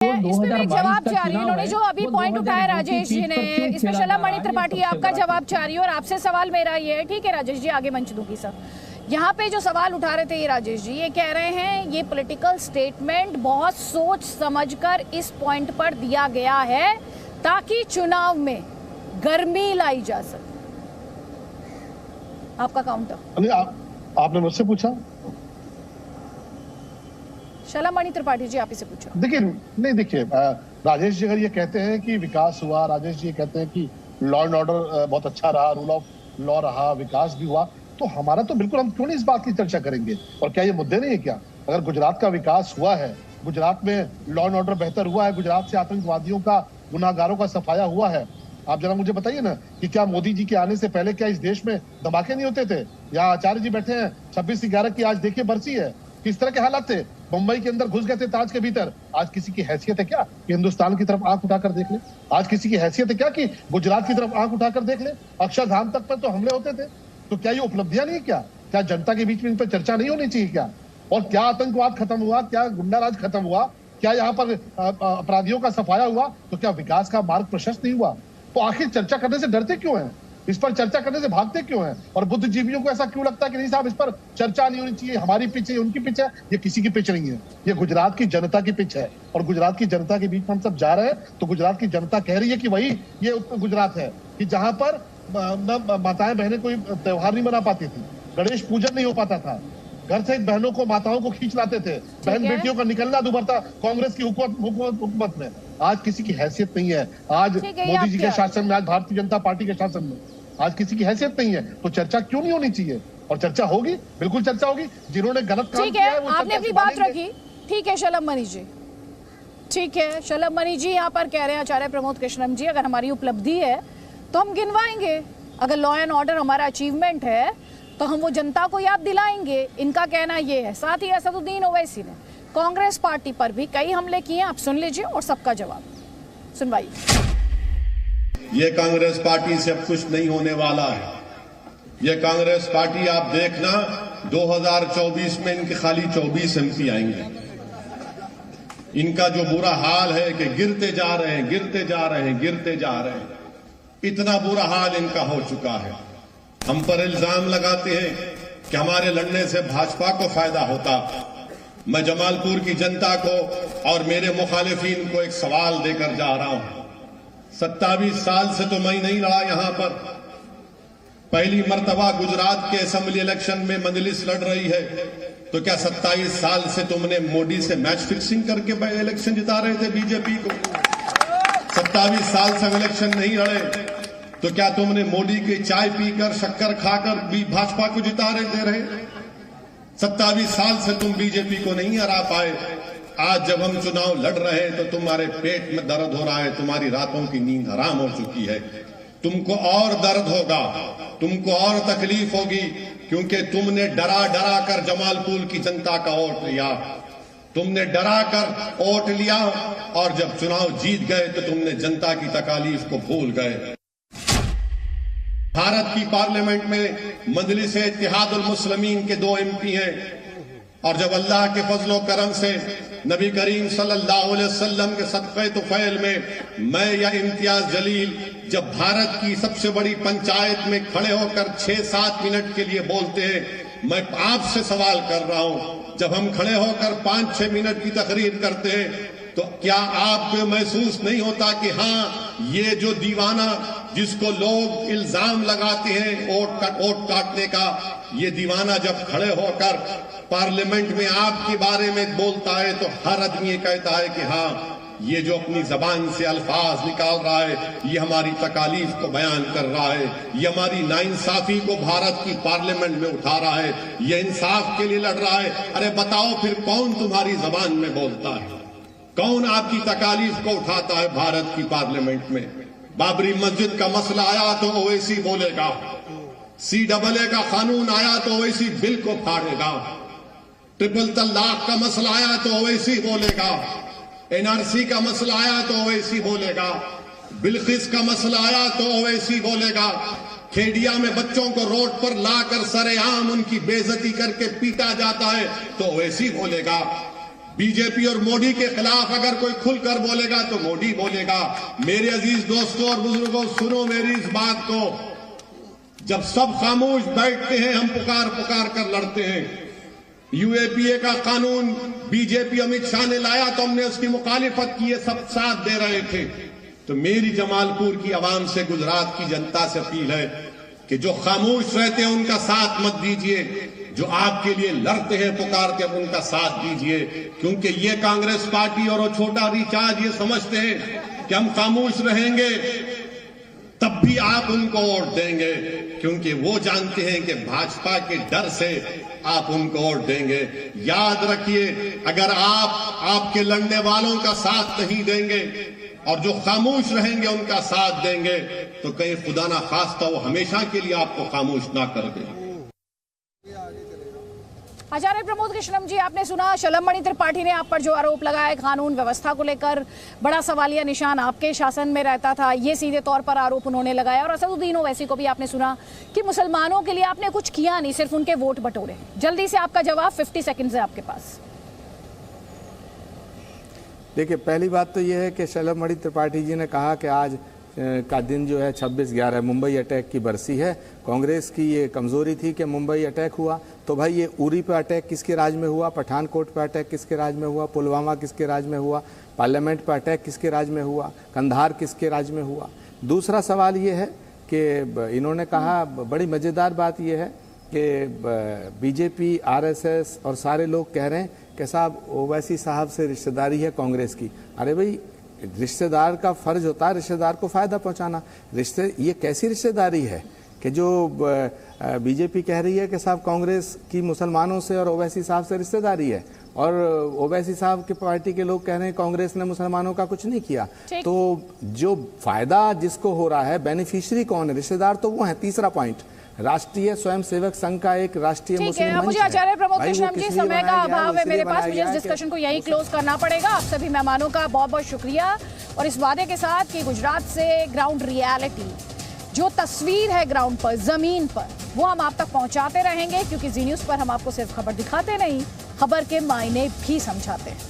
इसमें मैं जवाब चाह रही हूँ। इन्होंने जो अभी पॉइंट उठाया राजेश जी ने, इसमें शलम त्रिपाठी आपका जवाब चाह रही है और आपसे सवाल मेरा ये है, ठीक है राजेश जी, आगे मंच दूंगी सर। यहाँ पे जो सवाल उठा रहे थे ये राजेश जी, ये कह रहे हैं ये पॉलिटिकल स्टेटमेंट बहुत सोच समझकर इस पॉइंट पर दिया गया है ताकि चुनाव में गर्मी लाई जा सके। आपका काउंटर। आपने मुझसे पूछा? शलम त्रिपाठी जी आप इसे पूछा। देखिए राजेश जी अगर ये कहते हैं कि विकास हुआ, राजेश जी कहते हैं कि लॉ एंड ऑर्डर बहुत अच्छा रहा, रूल ऑफ लॉ रहा, विकास भी हुआ, तो हमारा तो बिल्कुल, हम क्यों नहीं इस बात की चर्चा करेंगे? और क्या ये मुद्दे नहीं है क्या? अगर गुजरात का विकास हुआ है, गुजरात में लॉ एंड ऑर्डर बेहतर हुआ है, गुजरात से आतंकवादियों का, गुनाहगारों का सफाया हुआ है, आप जरा मुझे बताइए ना कि क्या मोदी जी के आने से पहले क्या इस देश में धमाके नहीं होते थे? यहाँ आचार्य जी बैठे हैं, 26/11 की आज देखिए बरसी है, किस तरह के हालात थे? मुंबई के अंदर घुस गए थे ताज के भीतर। आज किसी की हैसियत है क्या कि हिंदुस्तान की तरफ आंख उठाकर देख ले? आज किसी की हैसियत है क्या कि गुजरात की तरफ आंख उठाकर देख ले? अक्षरधाम तक पर तो हमले होते थे। तो क्या ये उपलब्धियां नहीं है क्या? क्या जनता के बीच में इन पर चर्चा नहीं होनी चाहिए क्या? और क्या आतंकवाद खत्म हुआ? क्या गुंडाराज खत्म हुआ? क्या यहाँ पर अपराधियों का सफाया हुआ? तो क्या विकास का मार्ग प्रशस्त नहीं हुआ? तो आखिर चर्चा करने से डरते क्यों हैं? इस पर चर्चा करने से भागते क्यों हैं? और बुद्धिजीवियों को ऐसा क्यों लगता है कि नहीं साहब इस पर चर्चा नहीं होनी चाहिए, हमारी पिच है, उनकी पिच है? ये किसी की पिच नहीं है, ये गुजरात की जनता की पिच है। और गुजरात की जनता के बीच में हम सब जा रहे हैं तो गुजरात की जनता कह रही है कि वही ये गुजरात है कि जहां पर माताएं बहनें कोई त्योहार नहीं मना पाती थी, गणेश पूजन नहीं हो पाता था, घर से बहनों को, माताओं को खींच लाते थे, बहन बेटियों का निकलना दूभर था कांग्रेस की हुकूमत में। आज किसी की हैसियत नहीं है। आज मोदी जी के शासन में, आज भारतीय जनता पार्टी के शासन में आज किसी की हैसियत नहीं है। तो चर्चा क्यों नहीं होनी चाहिए? और चर्चा होगी, बिल्कुल चर्चा होगी। जिन्होंने गलत काम किया है वो आपने अपनी बात रखी, ठीक है शलम मणि जी, ठीक है शलम मणि जी यहाँ पर कह रहे हैं आचार्य प्रमोद कृष्णम जी, अगर हमारी उपलब्धि है तो हम गिनवाएंगे, अगर लॉ एंड ऑर्डर हमारा अचीवमेंट है तो हम वो जनता को याद दिलाएंगे। इनका कहना ये है। साथ ही असदुद्दीन ओवैसी ने कांग्रेस पार्टी पर भी कई हमले किए, आप सुन लीजिए और सबका जवाब सुनवाइए। ये कांग्रेस पार्टी से अब कुछ नहीं होने वाला है। ये कांग्रेस पार्टी आप देखना 2024 में इनके खाली 24 MP आएंगे। इनका जो बुरा हाल है कि गिरते जा रहे हैं, गिरते जा रहे हैं, गिरते जा रहे हैं, इतना बुरा हाल इनका हो चुका है। हम पर इल्जाम लगाते हैं कि हमारे लड़ने से भाजपा को फायदा होता। मैं जमालपुर की जनता को और मेरे मुखालिफिन को एक सवाल देकर जा रहा हूं। 27 साल से तो मैं नहीं लड़ा यहां पर। पहली मर्तबा गुजरात के असेंबली इलेक्शन में मजलिस लड़ रही है, तो क्या 27 साल से तुमने मोदी से मैच फिक्सिंग करके इलेक्शन जिता रहे थे बीजेपी को? 27 साल से इलेक्शन नहीं लड़े तो क्या तुमने मोदी की चाय पीकर, शक्कर खाकर भी भाजपा को जिता रहे? 27 साल से तुम बीजेपी को नहीं हरा पाए। आज जब हम चुनाव लड़ रहे हैं तो तुम्हारे पेट में दर्द हो रहा है, तुम्हारी रातों की नींद हराम हो चुकी है। तुमको और दर्द होगा, तुमको और तकलीफ होगी, क्योंकि तुमने डरा डरा कर जमालपुर की जनता का वोट लिया। तुमने डरा कर वोट लिया और जब चुनाव जीत गए तो तुमने जनता की तकालीफ को भूल गए। भारत की पार्लियामेंट में मजलिस इत्तेहादुल मुस्लिमीन के 2 MP हैं, और जब अल्लाह के फजलो करम से नबी करीम सल्लल्लाहु अलैहि वसल्लम के सदक़े तुफ़ैल में मैं या इम्तियाज जलील जब भारत की सबसे बड़ी पंचायत में खड़े होकर 6-7 मिनट के लिए बोलते हैं, मैं आपसे सवाल कर रहा हूं, जब हम खड़े होकर 5-6 मिनट की तकरीर करते हैं तो क्या आपको महसूस नहीं होता कि हाँ, ये जो दीवाना जिसको लोग इल्जाम लगाते हैं वोट काटने का, ये दीवाना जब खड़े होकर पार्लियामेंट में आपके बारे में बोलता है तो हर आदमी कहता है कि हाँ, ये जो अपनी जबान से अल्फाज निकाल रहा है ये हमारी तकालीफ को बयान कर रहा है, ये हमारी नाइंसाफी को भारत की पार्लियामेंट में उठा रहा है, ये इंसाफ के लिए लड़ रहा है। अरे बताओ फिर कौन तुम्हारी जबान में बोलता है? कौन आपकी तकालीफ को उठाता है भारत की पार्लियामेंट में? बाबरी मस्जिद का मसला आया तो ओवैसी बोलेगा, CAA का कानून आया तो ओवैसी बिल को फाड़ेगा, ट्रिपल तलाक का मसला आया तो ओवैसी बोलेगा, NRC का मसला आया तो ओवैसी बोलेगा, बिल्किस का मसला आया तो ओवैसी बोलेगा, खेडिया में बच्चों को रोड पर लाकर सरेआम उनकी बेइज्जती करके पीटा जाता है तो ओवैसी बोलेगा। बीजेपी और मोदी के खिलाफ अगर कोई खुलकर बोलेगा तो मोदी बोलेगा। मेरे अजीज दोस्तों और बुजुर्गों, सुनो मेरी इस बात को। जब सब खामोश बैठते हैं, हम पुकार पुकार कर लड़ते हैं। यूएपीए का कानून बीजेपी अमित शाह ने लाया तो हमने उसकी मुखालिफत की, सब साथ दे रहे थे। तो मेरी जमालपुर की आवाम से, गुजरात की जनता से अपील है कि जो खामोश रहते हैं उनका साथ मत दीजिए, जो आपके लिए लड़ते हैं, पुकारते हैं, उनका साथ दीजिए। क्योंकि ये कांग्रेस पार्टी और वो छोटा रिचार्ज ये समझते हैं कि हम खामोश रहेंगे तब भी आप उनको वोट देंगे, क्योंकि वो जानते हैं कि भाजपा के डर से आप उनको वोट देंगे। याद रखिए, अगर आप आपके लड़ने वालों का साथ नहीं देंगे और जो खामोश रहेंगे उनका साथ देंगे तो कहीं खुदा ना खास्ता वो हमेशा के लिए आपको खामोश ना कर दे। आचार्य प्रमोद कृष्णम जी, आपने सुना शलमणि त्रिपाठी ने आप पर जो आरोप लगाया कानून व्यवस्था को लेकर, बड़ा सवालिया निशान आपके शासन में रहता था, ये सीधे तौर पर आरोप उन्होंने लगाया। और असदुद्दीन ओवैसी को भी आपने सुना कि मुसलमानों के लिए आपने कुछ किया नहीं, सिर्फ उनके वोट बटोरे। जल्दी से आपका जवाब, 50 सेकंड है आपके पास। देखिए, पहली बात तो यह है कि शलमणि त्रिपाठी जी ने कहा कि आज का दिन जो है 26/11 मुंबई अटैक की बरसी है। कांग्रेस की ये कमजोरी थी कि मुंबई अटैक हुआ, तो भाई ये उरी पे अटैक किसके राज में हुआ, पठानकोट पे अटैक किसके राज में हुआ, पुलवामा किसके राज में हुआ, पार्लियामेंट पे अटैक किसके राज में हुआ, कंधार किसके राज में हुआ। दूसरा सवाल ये है कि इन्होंने कहा, बड़ी मज़ेदार बात यह है कि बीजेपी, आरएसएस और सारे लोग कह रहे हैं कि साहब ओवैसी साहब से रिश्तेदारी है कांग्रेस की। अरे भाई, रिश्तेदार का फर्ज होता है रिश्तेदार को फायदा पहुंचाना। ये कैसी रिश्तेदारी है कि जो बीजेपी कह रही है कि साहब कांग्रेस की मुसलमानों से और ओवैसी साहब से रिश्तेदारी है, और ओवैसी साहब की पार्टी के लोग कह रहे हैं कांग्रेस ने मुसलमानों का कुछ नहीं किया। तो जो फायदा जिसको हो रहा है, बेनिफिशियरी कौन है? रिश्तेदार तो वो है। तीसरा पॉइंट, राष्ट्रीय स्वयंसेवक संघ का एक राष्ट्रीय मुस्लिम मंच मुझे आचार्य प्रमोद कृष्णम जी, समय का अभाव है मेरे पास, मुझे इस डिस्कशन को यहीं क्लोज करना पड़ेगा। आप सभी मेहमानों का बहुत बहुत शुक्रिया, और इस वादे के साथ कि गुजरात से ग्राउंड रियलिटी, जो तस्वीर है ग्राउंड पर, जमीन पर, वो हम आप तक पहुंचाते रहेंगे, क्योंकि जी न्यूज पर हम आपको सिर्फ खबर दिखाते नहीं, खबर के मायने भी समझाते हैं।